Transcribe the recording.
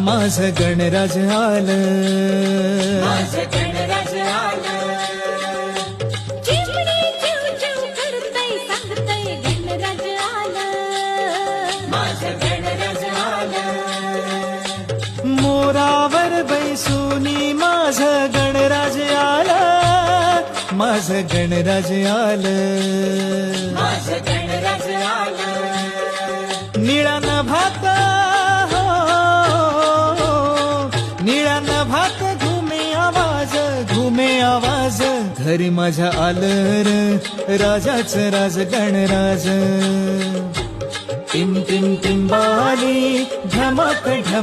माझं गणराज आलं, माझं गणराज आलं. चिमणी चिव चिव करतय सांगतय गणराज आलं, माझं गणराज आलं. मोरावर बैसूनी माझं गणराज आलं, माझं गणराज आलं, माझं गणराज आलं. निळा नभात निळा नभात घुमे आवाज घरी माझ्या आलं र राजाचं राज गणराज. टिम टिम टिम बाली धमक ढम